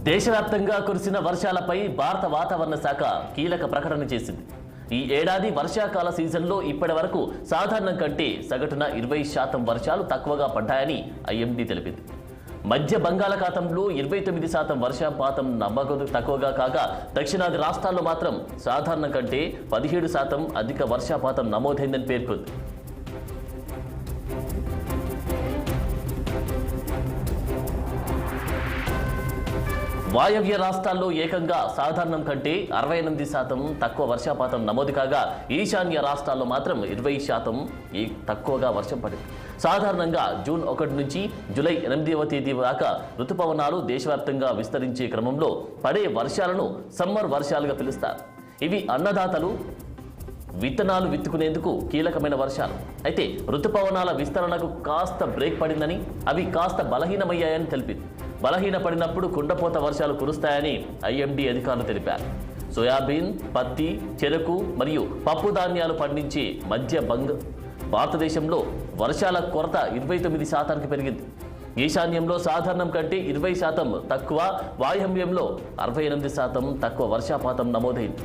దేశవ్యాప్తంగా కురిసిన వర్షాలపై భారత వాతావరణ శాఖ కీలక ప్రకటన చేసింది. ఈ ఏడాది వర్షాకాల సీజన్లో ఇప్పటి వరకు సాధారణం కంటే సగటున 20% వర్షాలు తక్కువగా పడ్డాయని ఐఎండీ తెలిపింది. మధ్య బంగాళాఖాతంలో 29% వర్షపాతం నమోదు తక్కువగా కాగా దక్షిణాది రాష్ట్రాల్లో మాత్రం సాధారణం కంటే 17% అధిక వర్షపాతం నమోదైందని పేర్కొంది. వాయవ్య రాష్ట్రాల్లో ఏకంగా సాధారణం కంటే 68% తక్కువ వర్షపాతం నమోదు కాగా ఈశాన్య రాష్ట్రాల్లో మాత్రం 20% తక్కువగా వర్షం పడింది. సాధారణంగా జూన్ 1 నుంచి జూలై 8వ తేదీ దాకా రుతుపవనాలు దేశవ్యాప్తంగా విస్తరించే క్రమంలో పడే వర్షాలను సమ్మర్ వర్షాలుగా పిలుస్తారు. ఇవి అన్నదాతలు విత్తనాలు విత్తుకునేందుకు కీలకమైన వర్షాలు. అయితే రుతుపవనాల విస్తరణకు కాస్త బ్రేక్ పడిందని, అవి కాస్త బలహీనమయ్యాయని తెలిపింది. బలహీనపడినప్పుడు కుండపోత వర్షాలు కురుస్తాయని ఐఎండీ అధికారులు తెలిపారు. సోయాబీన్, పత్తి, చెరకు మరియు పప్పు ధాన్యాలు పండించే మధ్య భారతదేశంలో వర్షాల కొరత 29% పెరిగింది. ఈశాన్యంలో సాధారణం కంటే 20% తక్కువ, వాయవ్యంలో 68% తక్కువ వర్షపాతం నమోదైంది.